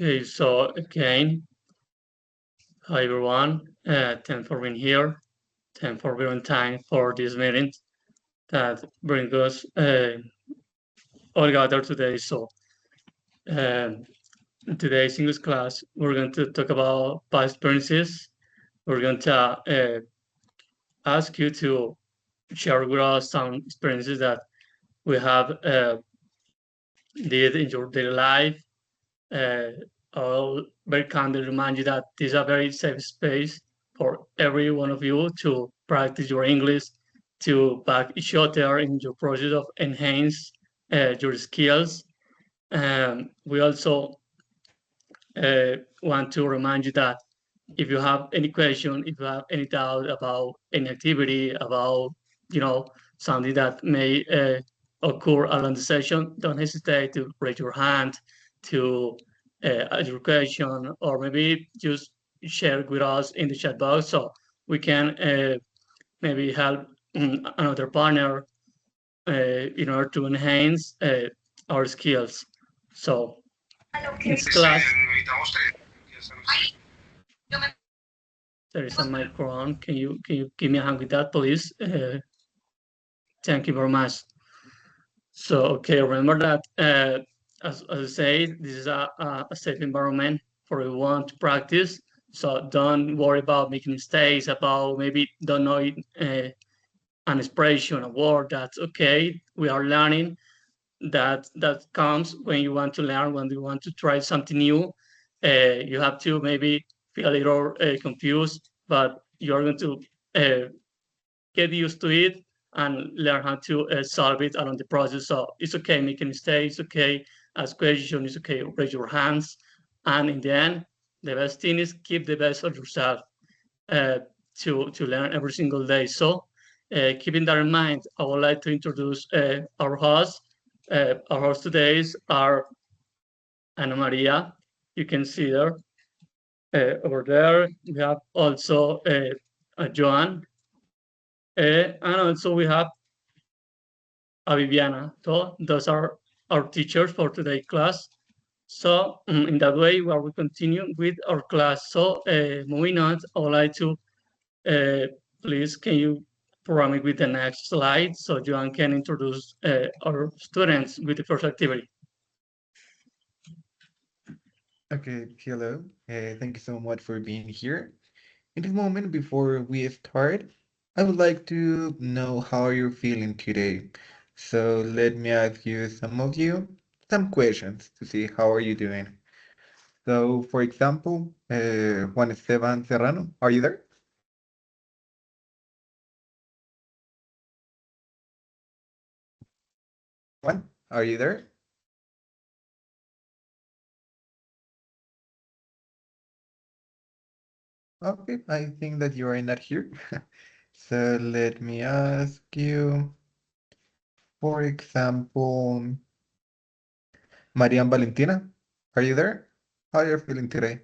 Okay, so again, hi everyone. Thanks for being here. Thanks for being on time for this meeting that brings us all together today. So, um, in today's English class, we're going to talk about past experiences. We're going to ask you to share with us some experiences that we have did in your daily life. Uh, I'll very kindly remind you that this is a very safe space for every one of you to practice your English, to back each other in your process of enhance your skills. We also want to remind you that if you have any question, if you have any doubt about any activity, about something that may occur along the session, don't hesitate to raise your hand to ask your question, or maybe just share it with us in the chat box so we can maybe help another partner in order to enhance our skills. So in this class, there is a microphone. Can you give me a hand with that, please? Thank you very much. So okay, remember that as I say, this is a safe environment for everyone to practice. So don't worry about making mistakes, about maybe don't know an expression, a word. That's okay. We are learning. That comes when you want to learn, when you want to try something new. You have to maybe feel a little confused, but you're going to get used to it and learn how to solve it along the process. So it's okay making mistakes, it's okay ask questions, it's okay raise your hands. And in the end, the best thing is keep the best of yourself uh, to learn every single day. So keeping that in mind, I would like to introduce our hosts. Our hosts today are Ana Maria. You can see her over there. We have also Joan. And also we have Viviana. So those are our teachers for today's class. So in that way, we will continue with our class. So moving on, I would like to please, can you provide me with the next slide so Joan can introduce our students with the first activity. Okay, hello. Thank you so much for being here. In this moment, before we start, I would like to know how you're feeling today. So let me ask you some questions to see how are you doing. So, for example, Juan Esteban Serrano, are you there? Juan, are you there? Okay, I think that you are not here. So let me ask you, for example, Marian Valentina, are you there? How are you feeling today?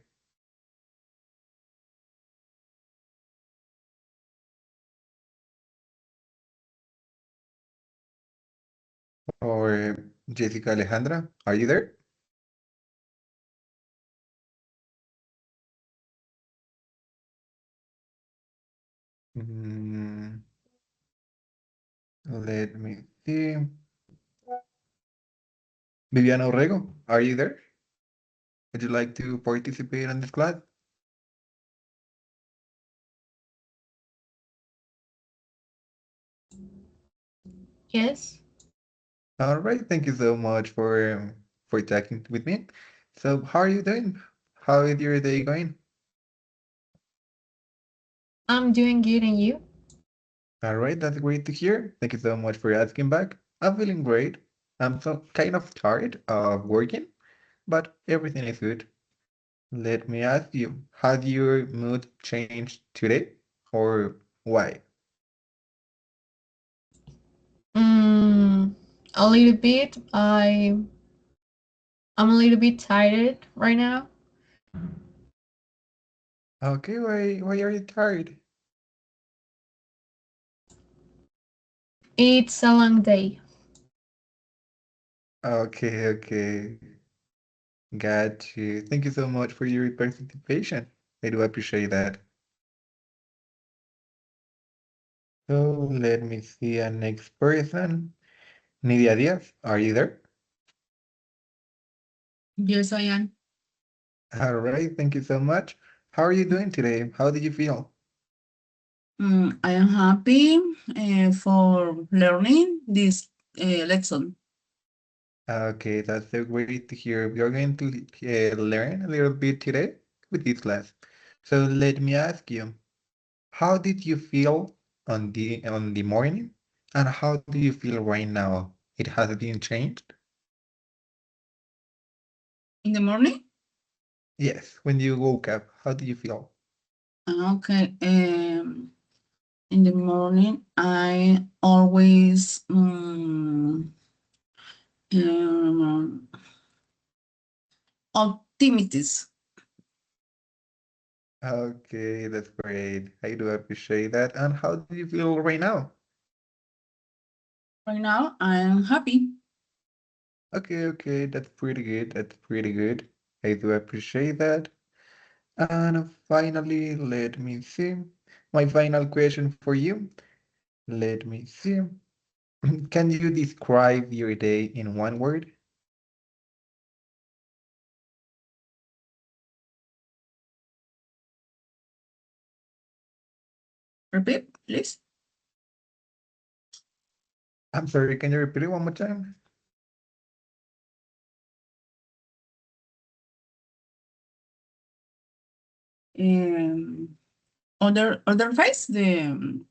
Or Jessica Alejandra, are you there? Mm, let me see. Viviana Orrego, are you there? Would you like to participate in this class? Yes, All right, thank you so much for talking with me. So, how are you doing? How is your day going? I'm doing good, and you? All right, that's great to hear. Thank you so much for asking back. I'm feeling great. I'm so kind of tired of working, but everything is good. Let me ask you, has your mood changed today, or why? Mm, a little bit. I'm a little bit tired right now. Okay, why are you tired? It's a long day. Okay, okay. Got you. Thank you so much for your participation. I do appreciate that. So let me see a next person. Nidia Diaz, are you there? Yes, I am. All right, thank you so much. How are you doing today? How did you feel? I am happy for learning this lesson. Okay, that's so great to hear. We are going to learn a little bit today with this class. So let me ask you, how did you feel on the morning, and how do you feel right now? It has been changed? In the morning? Yes, when you woke up, how do you feel? Okay. In the morning, I always optimistic. Okay, that's great. I do appreciate that. And how do you feel right now? Right now, I am happy. Okay, that's pretty good. That's pretty good. I do appreciate that. And finally, let me see. My final question for you. Let me see. Can you describe your day in one word? Repeat, please. I'm sorry, can you repeat it one more time? Um, other face the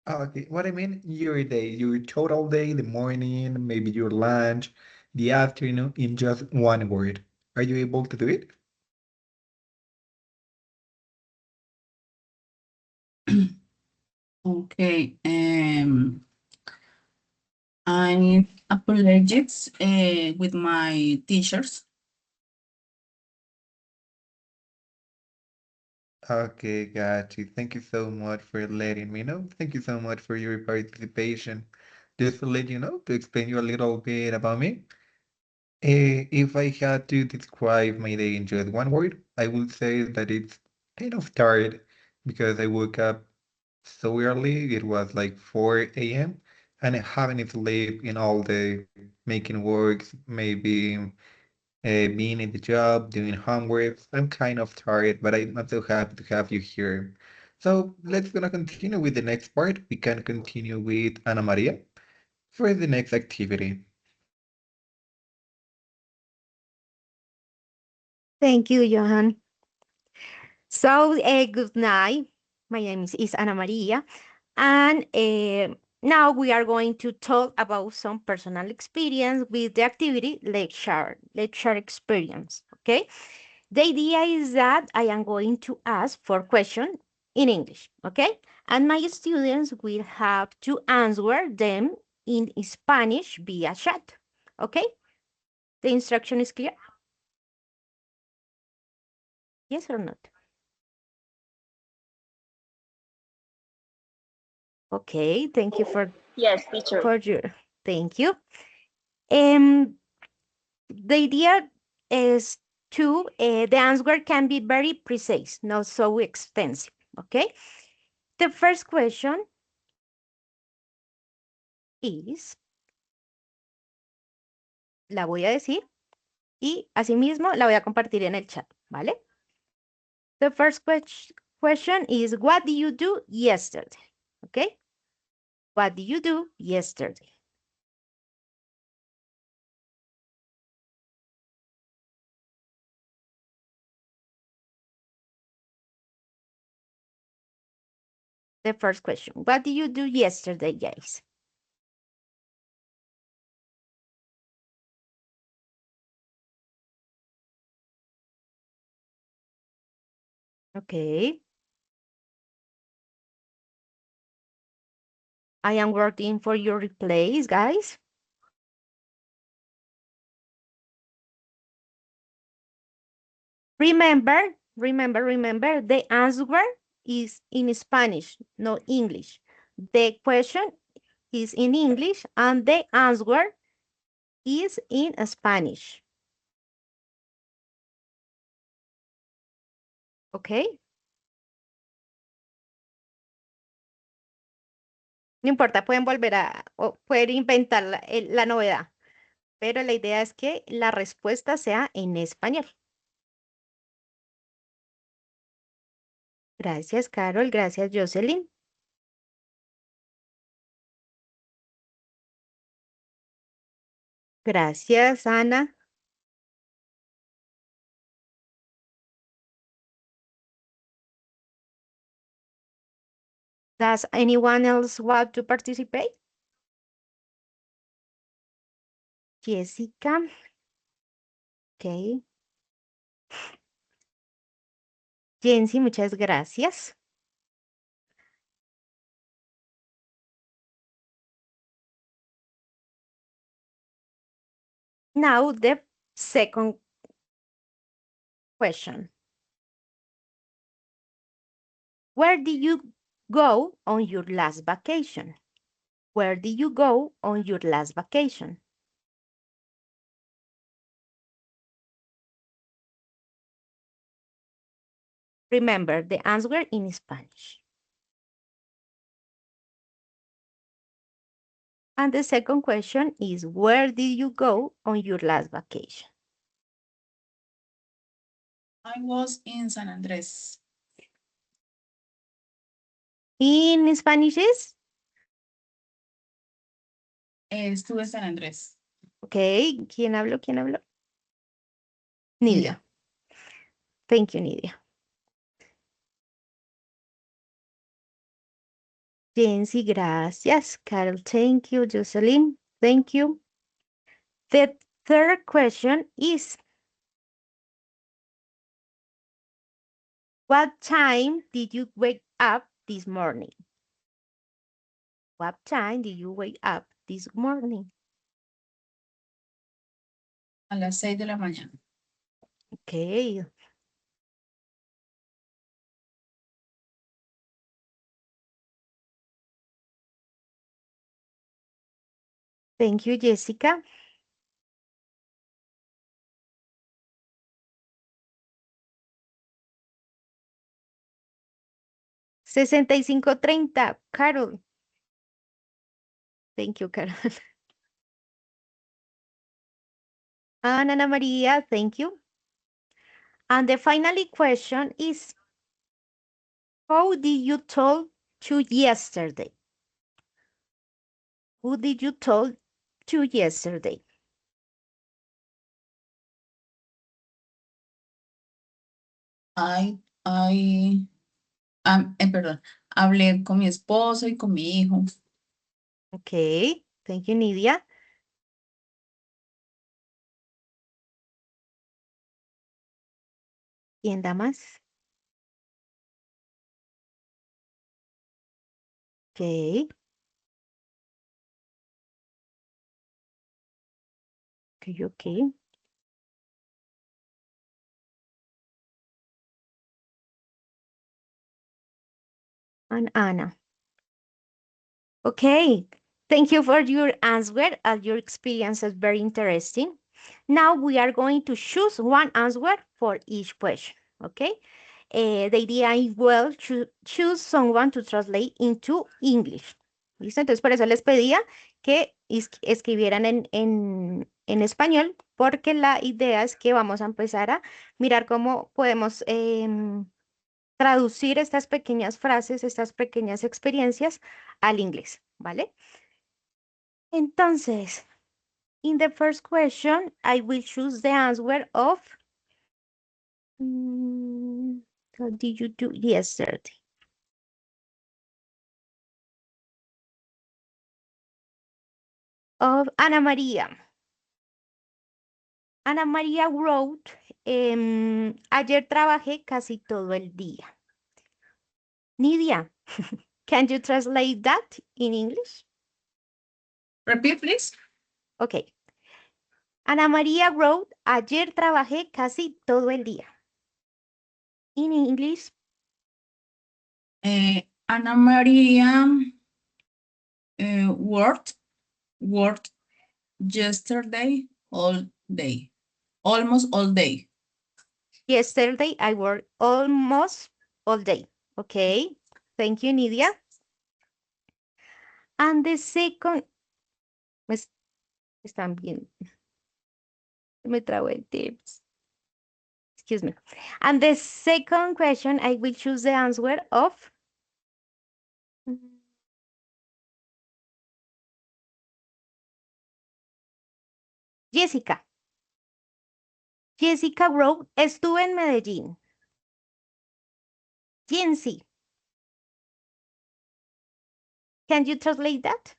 Okay, what I mean, your day, your total day, the morning, maybe your lunch, the afternoon, in just one word. Are you able to do it? okay. I'm apologetic with my teachers. Okay, got you. Thank you so much for letting me know. Thank you so much for your participation. Just to let you know, to explain you a little bit about me. If I had to describe my day in just one word, I would say that it's kind of tired because I woke up so early. It was like 4 a.m. and I haven't slept in all day, making works, maybe being in the job, doing homework. I'm kind of tired, but I'm so happy to have you here. So let's gonna continue with the next part. We can continue with Ana Maria for the next activity. Thank you, Johan. So, good night. My name is Ana Maria, and now we are going to talk about some personal experience with the activity lecture experience. Okay. The idea is that I am going to ask for questions in English. Okay. And my students will have to answer them in Spanish via chat. Okay. The instruction is clear? Yes or not? Okay, thank you Yes, teacher. for your thank you. Um, the idea is to the answer can be very precise, not so extensive. Okay. The first question is, la voy a decir y asimismo la voy a compartir en el chat, ¿vale? The first question is, what did you do yesterday? Okay. What did you do yesterday? The first question, what did you do yesterday, guys? Okay. I am working for your replays, guys. Remember, the answer is in Spanish, not English. The question is in English and the answer is in Spanish. Okay. No importa, pueden volver o pueden inventar la novedad, pero la idea es que la respuesta sea en español. Gracias, Carol. Gracias, Jocelyn. Gracias, Ana. Does anyone else want to participate? Jessica. Ok. Jensi, muchas gracias. Now the second question. Where did you go on your last vacation? Where did you go on your last vacation? Remember the answer in Spanish. And the second question is, where did you go on your last vacation? I was in San Andres. In Spanish is? Estuve en San Andrés. Ok, ¿quién habló? ¿Quién habló? Nidia. Thank you, Nidia. Jensi, gracias. Carol, thank you. Jocelyn, thank you. The third question is, what time did you wake up this morning? What time did you wake up this morning? A las 6 de la mañana. Okay. Thank you, Jessica. $65.30, Carol. Thank you, Carol. And Ana Maria, thank you. And the final question is, how did you talk to yesterday? Who did you talk to yesterday? Perdón, hablé con mi esposo y con mi hijo. Okay, thank you, Nidia. ¿Quién da más? Okay. Okay. And Anna. Okay, thank you for your answer. Your experience is very interesting. Now we are going to choose one answer for each question, okay? The idea is, well, choose someone to translate into English. ¿Listo? Entonces, por eso les pedía que escribieran en español, porque la idea es que vamos a empezar a mirar cómo podemos traducir estas pequeñas frases, estas pequeñas experiencias al inglés, ¿vale? Entonces, in the first question, I will choose the answer of what did you do yesterday? Of Ana María. Ana María wrote, ayer trabajé casi todo el día. Nidia, can you translate that in English? Repeat, please. Okay. Ana María wrote, ayer trabajé casi todo el día. In English. Ana María worked Yesterday, all day. Almost all day. Yesterday, I worked almost all day. Okay. Thank you, Nidia. And the second, están bien. Me trabo el tips. Excuse me. And the second question, I will choose the answer of Jessica. Jessica wrote, estuve en Medellín. Jency. Can you translate that?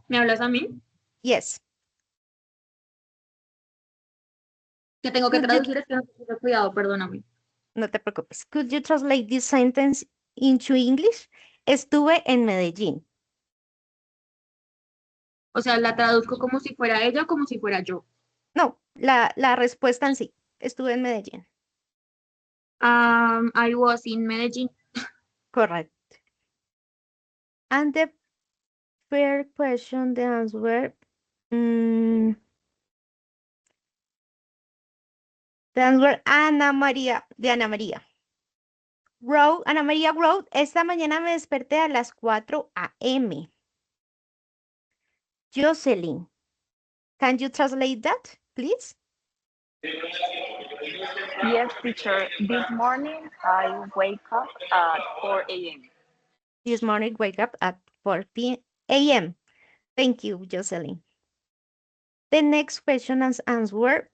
¿Me hablas a mí? Yes. Que tengo que Could you- traducir, es que no tengo cuidado, perdóname. No te preocupes. Could you translate this sentence into English? Estuve en Medellín. O sea, la traduzco como si fuera ella o como si fuera yo. No, la respuesta en sí. Estuve en Medellín. I was in Medellín. Correct. And the third question, the answer. The answer, Ana María, de Ana María. Ana María wrote, esta mañana me desperté a las 4 a.m. Jocelyn, can you translate that, please? Yes, teacher. This morning I wake up at 4 a.m. This morning, wake up at 4 a.m. Thank you, Jocelyn. The next question and answer.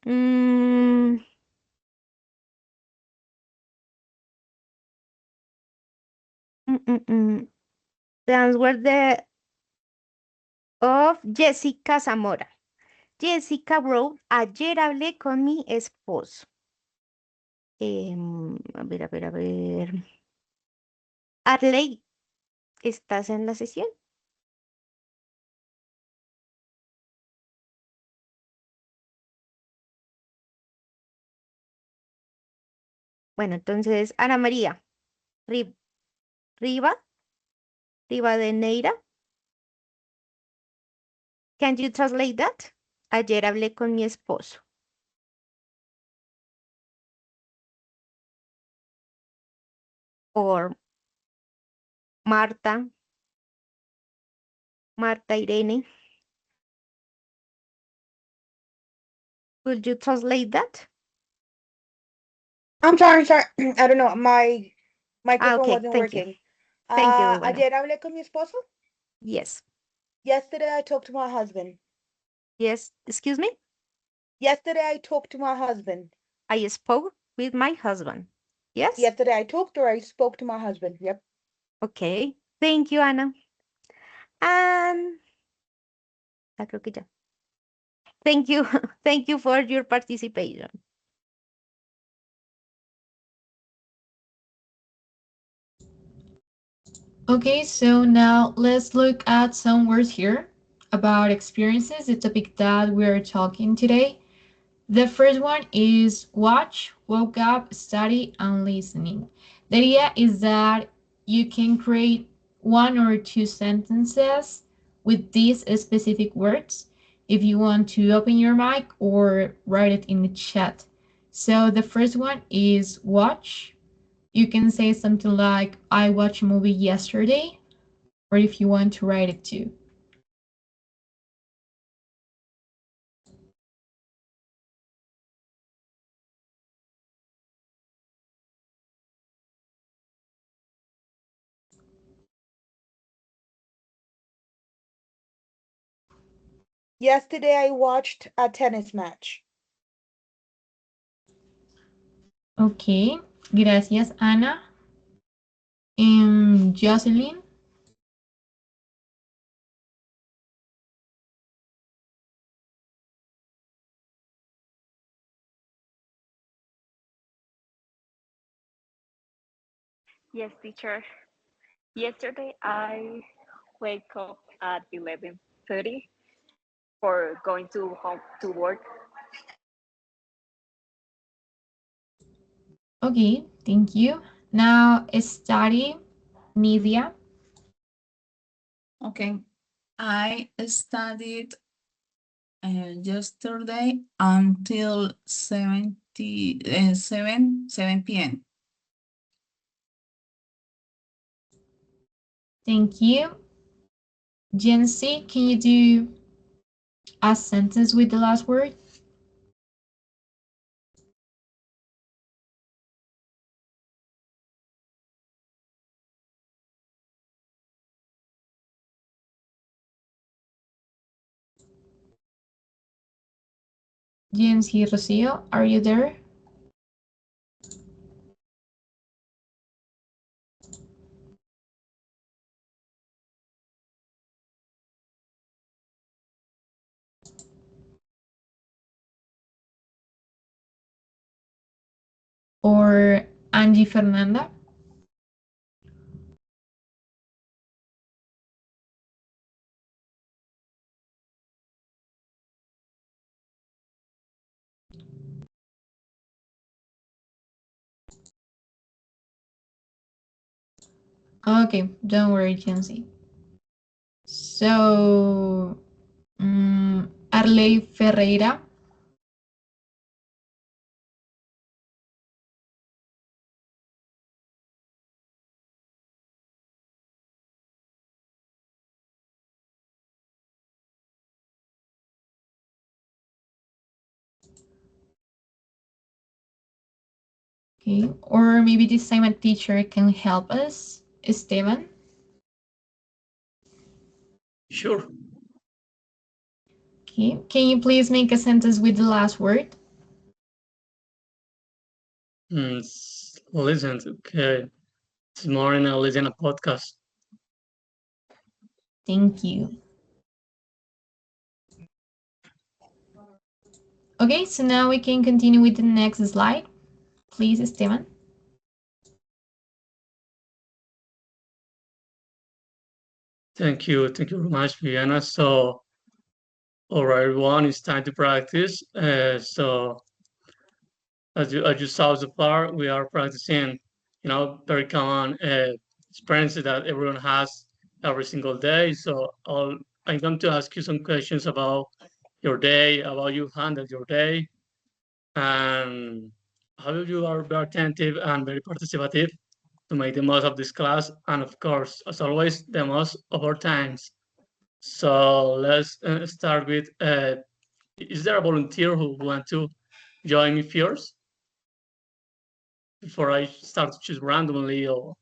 The answer of Jessica Zamora. Jessica wrote, ayer hablé con mi esposo. A ver. Arley, ¿estás en la sesión? Bueno, entonces, Ana María. Riva de Neira. Can you translate that? Ayer hablé con mi esposo. Or Marta Irene. Could you translate that? I'm sorry. I don't know. My microphone okay, wasn't thank you. working. Thank you, Bueno. Ayer hablé con mi esposo. Yes. Yesterday I talked to my husband. Yes. Excuse me? Yesterday I talked to my husband. I spoke with my husband. Yes? Yesterday I talked or I spoke to my husband. Yep. Okay. Thank you, Ana. And creo que ya. Thank you. Thank you for your participation. Okay, so now let's look at some words here about experiences, the topic that we're talking today. The first one is watch, woke up, study, and listening. The idea is that you can create one or two sentences with these specific words if you want to open your mic or write it in the chat. So the first one is watch. You can say something like, I watched a movie yesterday, or if you want to write it too. Yesterday I watched a tennis match. Ok, gracias Ana. Jocelyn. Yes, teacher. Yesterday I wake up at 11:30 for going to home to work. Okay, thank you. Now study, Nidia. Okay. I studied yesterday until 7 p.m. Thank you. Jency, can you do a sentence with the last word? Jency Rocio, are you there? Or Angie Fernanda? Okay, don't worry, Jency. So, Arley Ferreira. Okay, or maybe this time a teacher can help us. Esteban? Sure. Okay, can you please make a sentence with the last word? Listen, okay. This morning I listened a podcast. Thank you. Okay, so now we can continue with the next slide. Please, Esteban. Thank you very much, Viviana. So, all right, everyone, it's time to practice. So, as you saw so far, we are practicing, very common experiences that everyone has every single day. So, I'm going to ask you some questions about your day, about you handle your day, and how you are very attentive and very participative to make the most of this class, and of course, as always, the most of our times. So let's start with, is there a volunteer who want to join me first? Before I start to choose randomly, or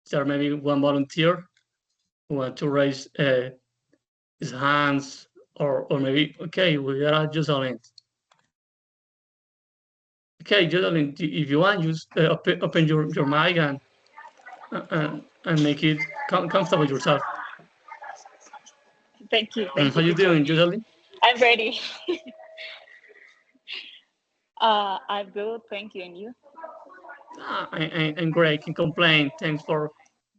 is there maybe one volunteer who want to raise his hands, or maybe, okay, we got Jocelyn. Okay, Jocelyn, if you want, just open your mic and make it comfortable yourself. Thank you. And Thank how you, you teacher. doing, Jocelyn? I'm ready. I'm good. Thank you. And you? I'm great. Can't complain. Thanks for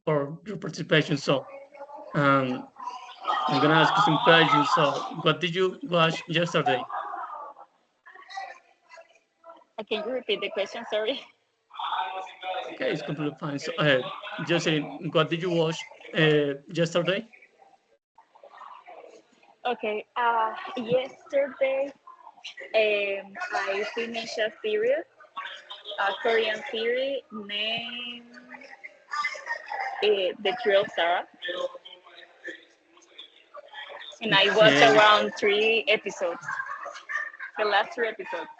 your participation. So, um, I'm gonna ask you some questions. So, what did you watch yesterday? Can you repeat the question? Sorry. Okay, it's completely fine. So, Jocelyn, what did you watch yesterday? Okay. Yesterday, I finished a series, a Korean series named The True of Sarah, and I watched Okay, around 3 episodes. The last 3 episodes.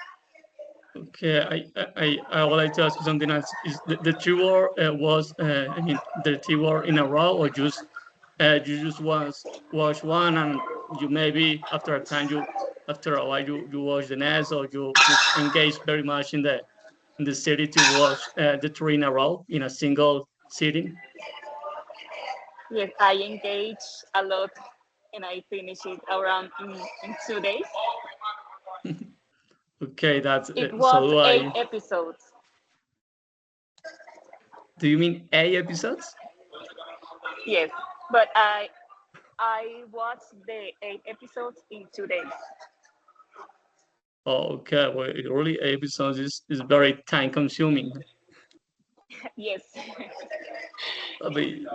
okay. I would like to ask you something else. Is the two war was I mean the two war in a row, or just you just once watch one, and you maybe after a time after a while you watch the next, or you just engage very much in the city to watch the three in a row in a single sitting? Yes, I engaged a lot, and I finished it around in 2 days. Okay, that's It so was do eight I. episodes. Do you mean 8 episodes? Yes, but I watched the 8 episodes in 2 days. Oh, okay, well, really 8 episodes is very time consuming. Yes. I mean,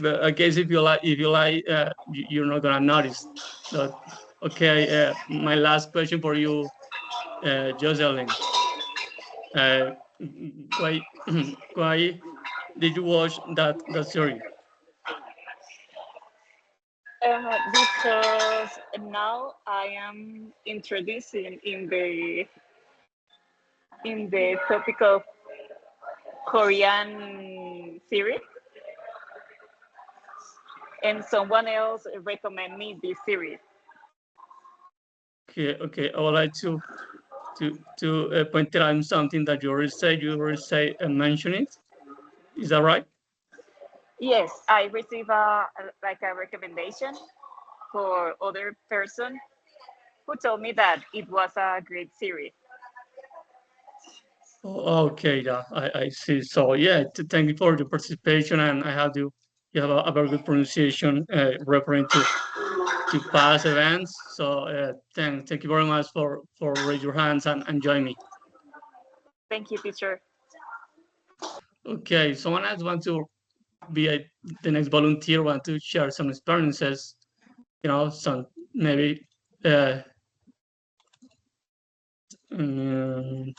But I guess if you like, you're not gonna notice. But okay, my last question for you, Jocelyn. Why why did you watch that series? Because now I am introducing in the topic of Korean series, and someone else recommend me this series. Okay. I would like to point out something that you already said. You already say mention it. Is that right? Yes, I receive like a recommendation for other person who told me that it was a great series. Okay, yeah, I see. So yeah, thank you for your participation, and I have you have a very good pronunciation referring to past events. So thank you very much for raise your hands and join me. Thank you, teacher. Okay, someone else want to be the next volunteer, want to share some experiences, some maybe uh, um,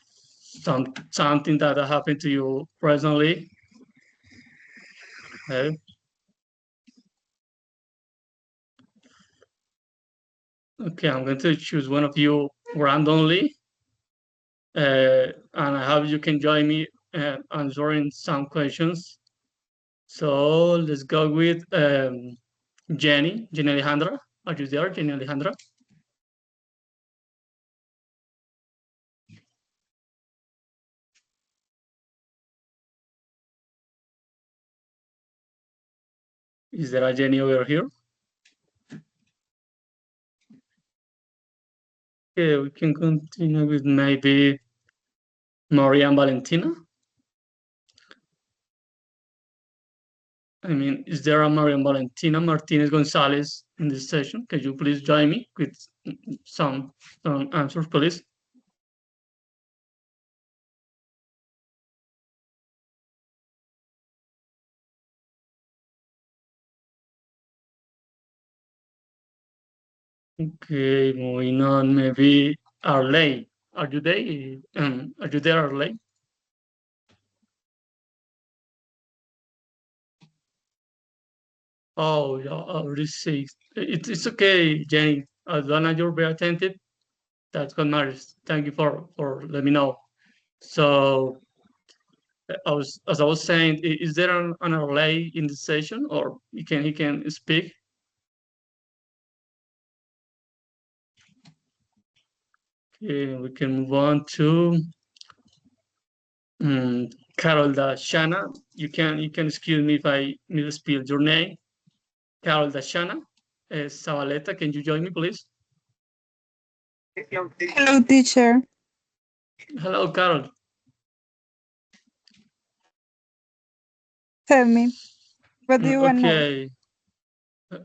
something that happened to you personally. Okay. Okay, I'm going to choose one of you randomly, and I hope you can join me answering some questions. So let's go with Jenny Alejandra. Are you there, Jenny Alejandra? Is there a Jenny over here? Okay, we can continue with maybe Maria and Valentina. I mean, is there a Maria and Valentina Martinez Gonzalez in this session? Can you please join me with some answers, please? Okay, moving on, maybe Arley. Are you there? Are you there, Arley? Oh, yeah, I already see. It's okay, Jenny. As long as you're very attentive, that's what matters. Thank you for letting me know. So, as I was saying, is there an Arley in the session, or he can speak? Okay, we can move on to Carol Dashana. You can excuse me if I misspell your name. Carol Dashana. Zabaleta, can you join me, please? Hello, teacher. Hello, Carol. Tell me, what do you want to know?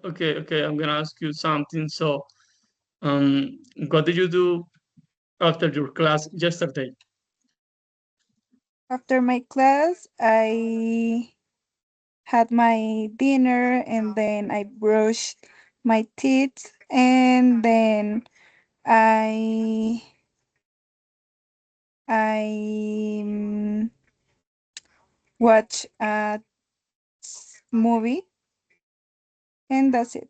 Okay. Okay. I'm gonna ask you something. So, what did you do after your class yesterday? After my class, I had my dinner and then I brushed my teeth and then I I watch a movie and that's it.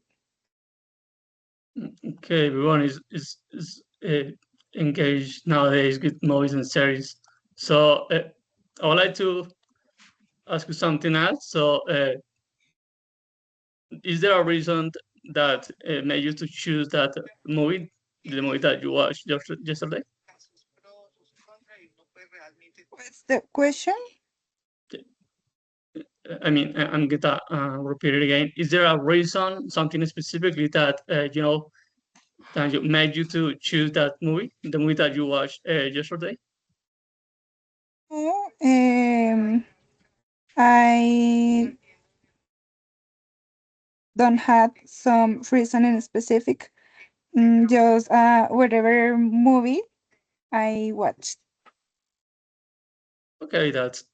Okay, everyone is engaged nowadays with movies and series. So, I would like to ask you something else. So, is there a reason that made you to choose that movie, the movie that you watched yesterday? What's the question? I mean, I'm gonna repeat it again. Is there a reason, something specifically that that made you to choose that movie, the movie that you watched yesterday? Oh, I don't have some reason in specific. Just whatever movie I watched. Okay, that's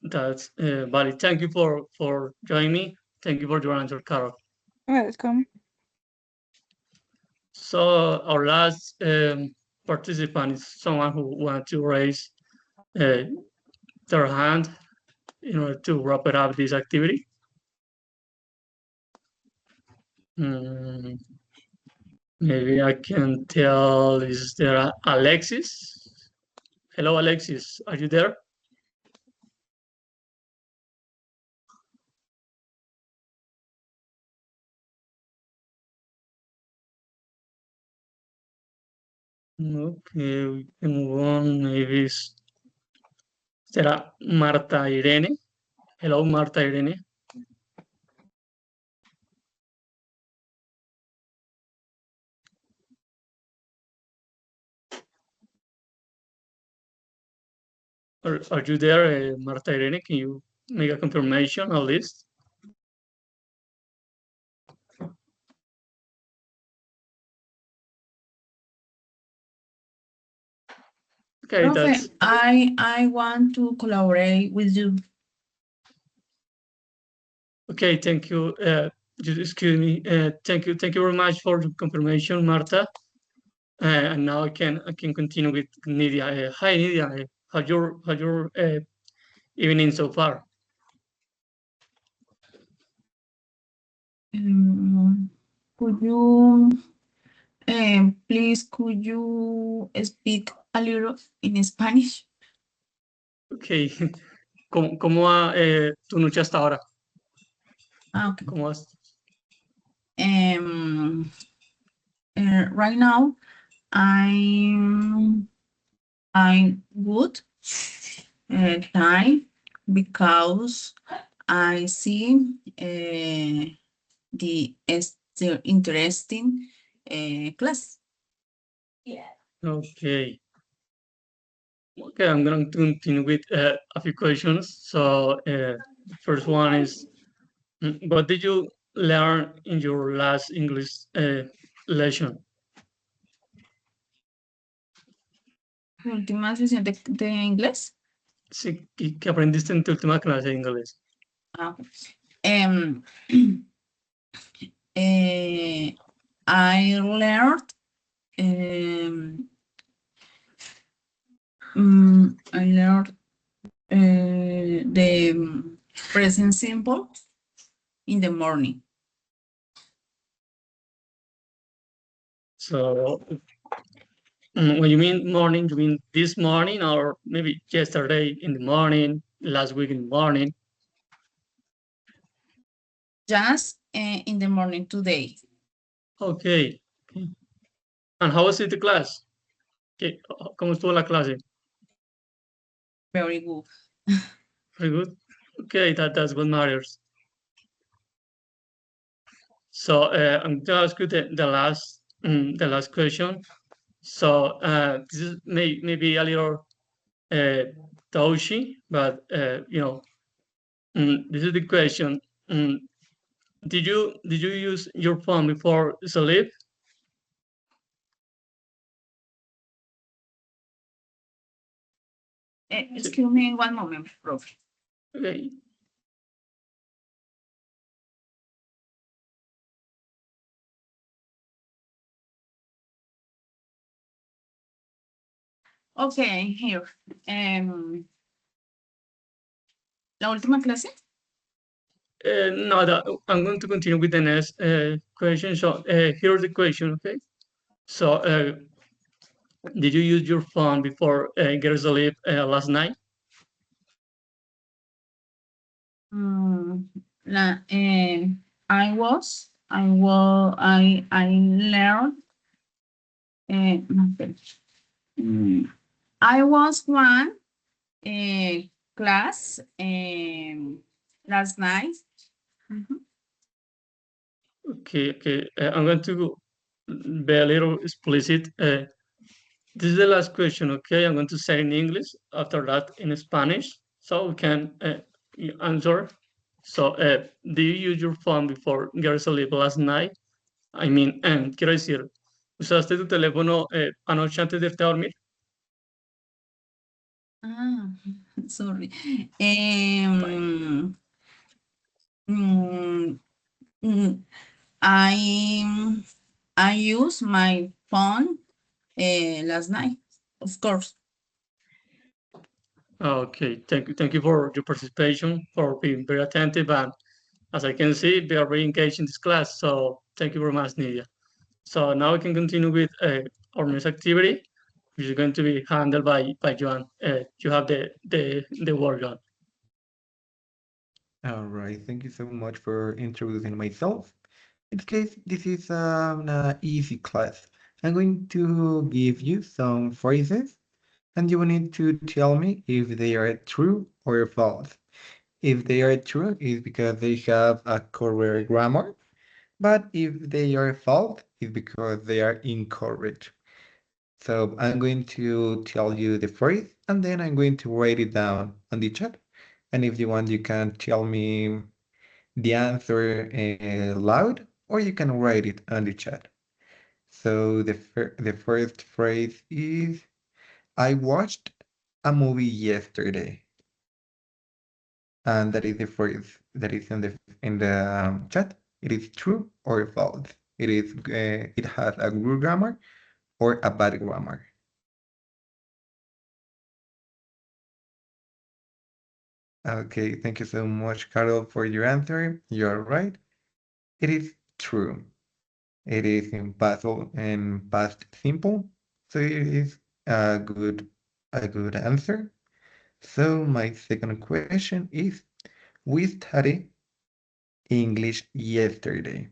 valid. Thank you for joining me. Thank you for your answer, Carol. Welcome. So our last participant is someone who wants to raise their hand in order to wrap it up this activity. Maybe I can tell, is there Alexis? Hello, Alexis, are you there? Okay, we can move on. Maybe será Marta Irene. Hello, Marta Irene. Are you there, Marta Irene? Can you make a confirmation at least? Okay, Profe, that's I want to collaborate with you. okay. Thank you. Excuse me. Thank you very much for the confirmation, Marta. And now I can continue with Nidia. Hi, Nidia. How's your evening so far? Could you please could you speak a little in Spanish? Okay. ¿Cómo va tu noche hasta ahora? Okay. ¿Cómo vas? Right now, I'm good time because I see the interesting class. Yeah. Okay. Okay, I'm going to continue with a few questions. So the first one is, what did you learn in your last English lesson? Última sesión de inglés. Sí, ¿qué aprendiste en tu última clase de inglés? I learned the present simple in the morning. So when you mean morning, you mean this morning or maybe yesterday in the morning, last week in the morning? Just in the morning today. Okay. And how was it the class? ¿Cómo estuvo la clase? Very good. Very good. Okay, that's what matters. So I'm going to ask you the last question. So this is maybe a little touchy, but you know, this is the question. Did you use your phone before sleep? Excuse me one moment, Prof. Okay. Okay, here. ¿La última clase? No, I'm going to continue with the next question. So here's the question, okay? So did you use your phone before getting to sleep last night? I was one class last night. Okay. I'm going to be a little explicit. This is the last question, okay? I'm going to say in English, after that in Spanish, so we can answer. So, do you use your phone before getting to sleep last night? I mean, quiero decir, ¿usaste tu teléfono anoche antes de irte a dormir? Sorry. Mm, I use my phone last night, of course. Okay, thank you for your participation, for being very attentive, and as I can see, we are very engaged in this class. So thank you very much, Nidia. So now we can continue with our next activity, which is going to be handled by Joan. You have the word, Joan. All right, thank you so much for introducing myself. In this case, this is an easy class. I'm going to give you some phrases, and you will need to tell me if they are true or false. If they are true, it's because they have a correct grammar, but if they are false, it's because they are incorrect. So I'm going to tell you the phrase, and then I'm going to write it down on the chat. And if you want, you can tell me the answer loud, or you can write it on the chat. So the first phrase is, I watched a movie yesterday. And that is the phrase that is in the chat. It is true or false. It has a good grammar or a bad grammar. Okay, thank you so much, Carol, for your answer. You're right. It is true. It is in past simple, so it is a good answer. So my second question is, we studied English yesterday.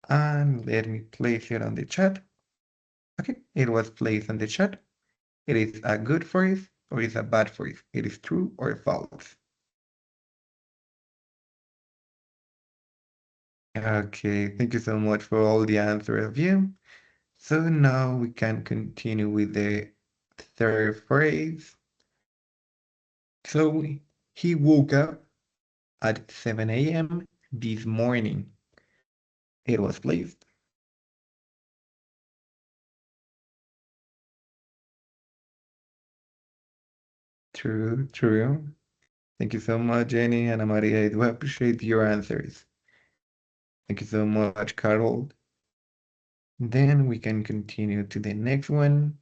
And let me place it on the chat. Okay, it was placed on the chat. It is a good phrase or is a bad phrase. It is true or false. Okay, thank you so much for all the answers of you. So now we can continue with the third phrase. So he woke up at 7 a.m. this morning. It was placed. True, true. Thank you so much, Jenny and Maria. I do appreciate your answers. Thank you so much, Carol. Then we can continue to the next one.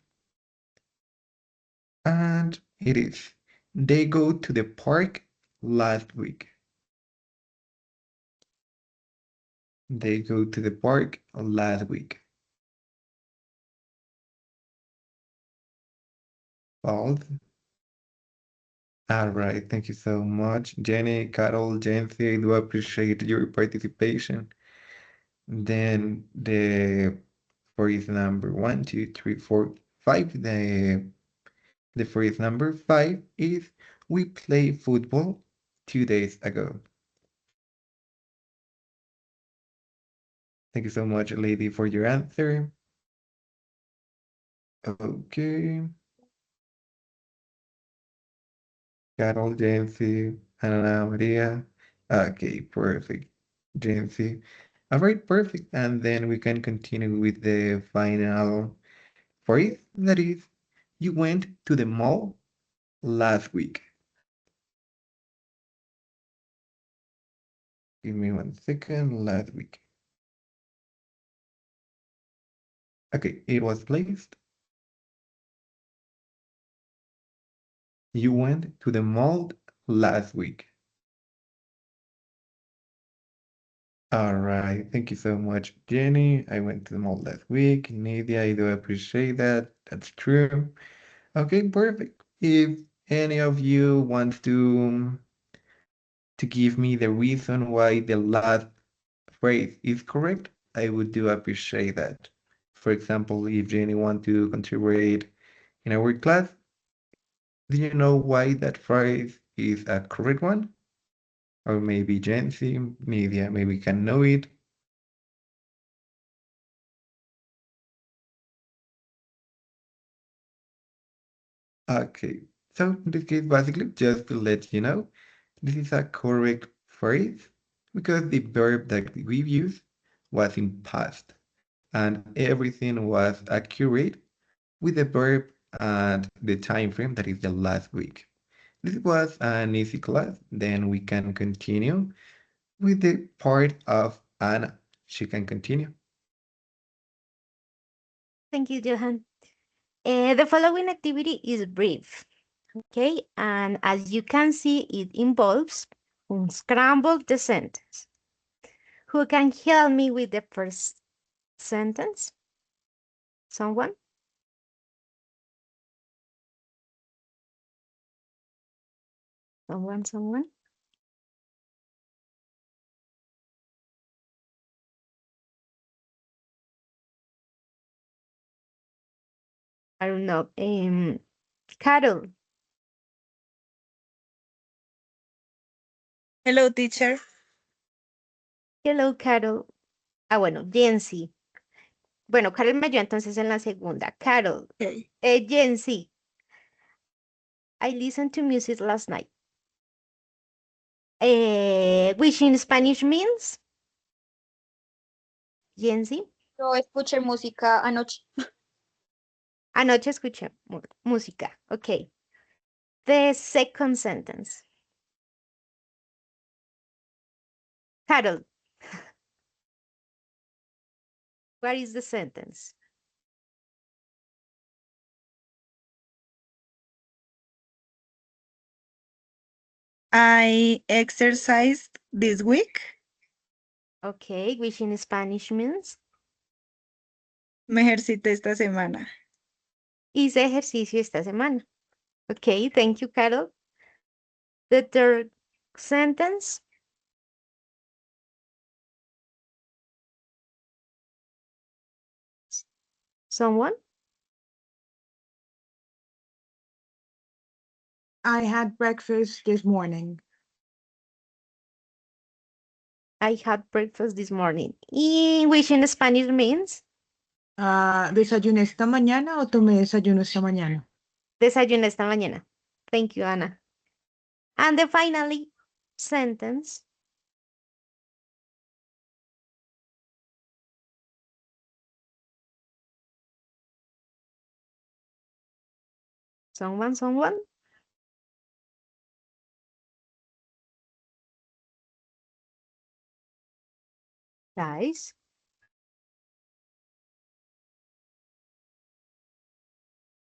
And it is, they go to the park last week. They go to the park last week. False. All right, thank you so much, Jenny, Carol, Jency. I do appreciate your participation. Then the phrase number 1, 2, 3, 4, 5. The phrase number 5 is, we played football 2 days ago. Thank you so much, lady, for your answer. Okay. Carol, Jancy, Ana Maria. Okay, perfect. Jancy. All right, perfect. And then we can continue with the final phrase. That is, you went to the mall last week. Give me 1 second. Last week. Okay, it was placed. You went to the mall last week. All right, thank you so much, Jenny. I went to the mall last week. Nadia, I do appreciate that. That's true. Okay, perfect. If any of you wants to give me the reason why the last phrase is correct, I would do appreciate that. For example, if Jenny want to contribute in our class, do you know why that phrase is a correct one? Or maybe Jency, Media, maybe can know it. Okay, so in this case, basically, just to let you know, this is a correct phrase because the verb that we used was in past and everything was accurate with the verb and the time frame that is the last week. This was an easy class. Then we can continue with the part of Anna, she can continue. Thank you, Johan. The following activity is brief, okay? And as you can see, it involves unscramble the sentence. Who can help me with the first sentence? Someone? Someone? I don't know. Carol. Hello, teacher. Hello, Carol. Ah, bueno, Jency. Bueno, Carol me ayudó entonces en la segunda. Carol. Okay. Jency. I listened to music last night. Which in Spanish means? Jency. Yo escuché música anoche. Anoche escuché música. Okay. The second sentence. Carol. What is the sentence? I exercised this week. Okay, which in Spanish means? Me ejercité esta semana. Hice ejercicio esta semana. Okay, thank you, Carol. The third sentence. Someone? I had breakfast this morning. I had breakfast this morning. Which in Spanish means? ¿Desayuné esta mañana o tomé desayuno esta mañana? Desayuné esta mañana. Thank you, Anna. And the finally sentence. Someone? Guys?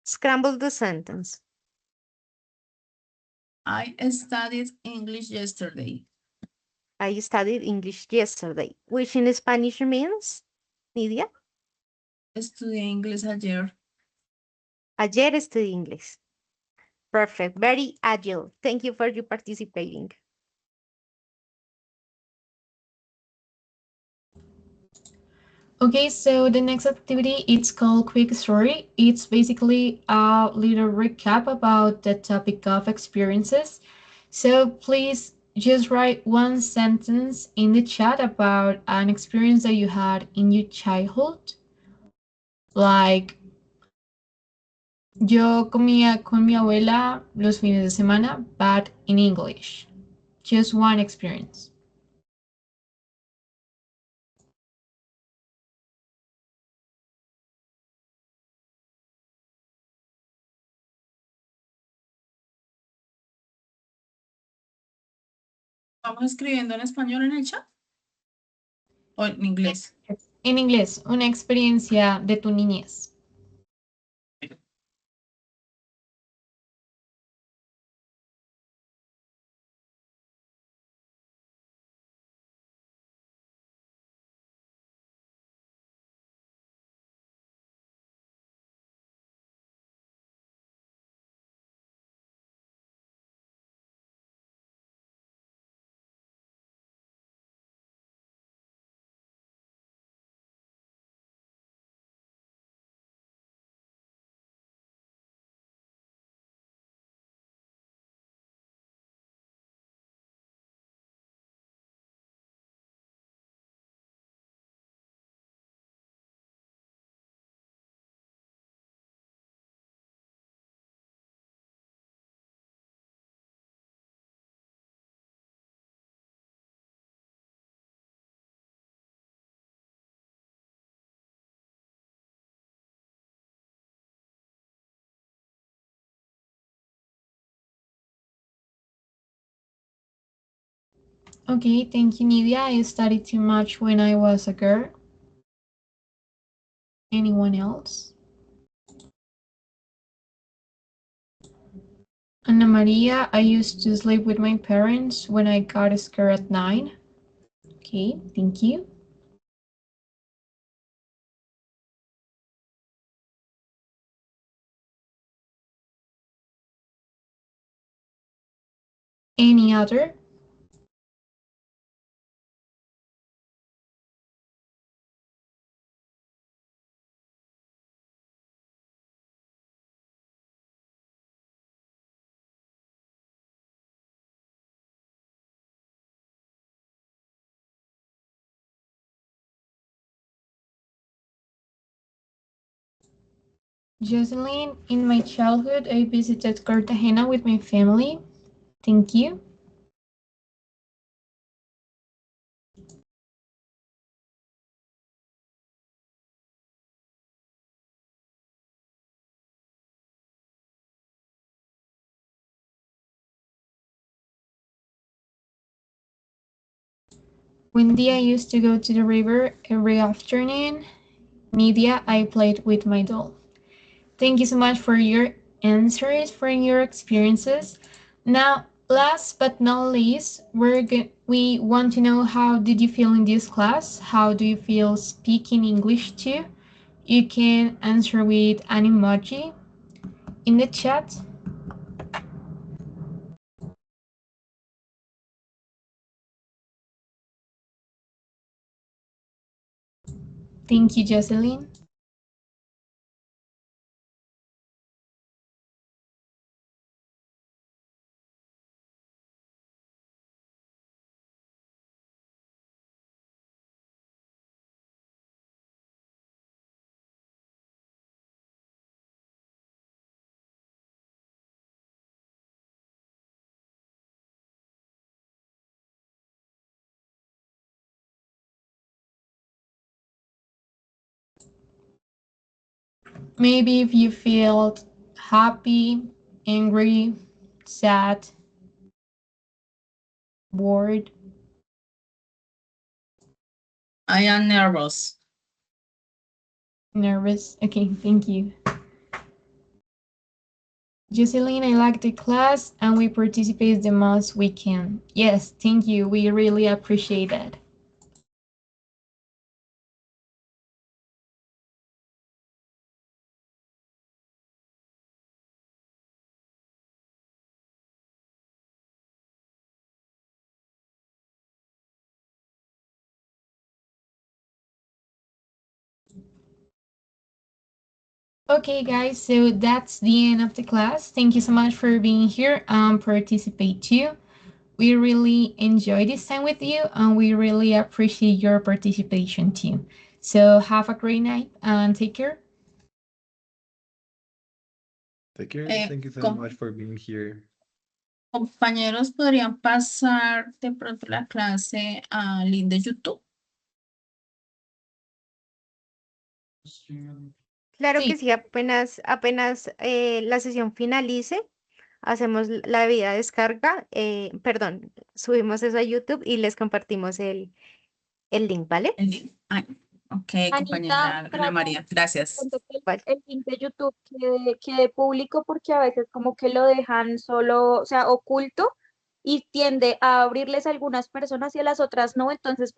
Scramble the sentence. I studied English yesterday. I studied English yesterday, which in Spanish means, Nidia? Estudié inglés ayer. Ayer estudié inglés. Perfect, very agile. Thank you for your participating. Okay, so the next activity, it's called Quick Story. It's basically a little recap about the topic of experiences. So please just write one sentence in the chat about an experience that you had in your childhood. Like, yo comía con mi abuela los fines de semana, but in English. Just one experience. ¿Vamos escribiendo en español en el chat? ¿O en inglés? En inglés, una experiencia de tu niñez. Okay, thank you, Nidia. I studied too much when I was a girl. Anyone else? Ana Maria, I used to sleep with my parents when I got scared at 9. Okay, thank you. Any other? Jocelyn, in my childhood, I visited Cartagena with my family. Thank you. Wendy, I used to go to the river every afternoon. Nidia, I played with my doll. Thank you so much for your answers, for your experiences. Now, last but not least, we want to know how did you feel in this class? How do you feel speaking English too? You can answer with an emoji in the chat. Thank you, Jocelyn. Maybe if you feel happy, angry, sad, bored. I am nervous. Nervous. Okay, thank you. Jocelyn, I like the class and we participate the most we can. Yes, thank you. We really appreciate it. Okay, guys, so that's the end of the class. Thank you so much for being here and participate too. We really enjoy this time with you and we really appreciate your participation too. So have a great night and take care. Take care. Eh, Thank you so com- much for being here. Compañeros, ¿podrían pasar de pronto la clase al link de YouTube? Claro Sí. que sí, apenas la sesión finalice, hacemos la debida descarga, perdón, subimos eso a YouTube y les compartimos el link, ¿vale? El link. Ay, ok, Anita, compañera Ana María, gracias. Siento que Vale. el link de YouTube quede público porque a veces como que lo dejan solo, o sea, oculto y tiende a abrirles a algunas personas y a las otras no, entonces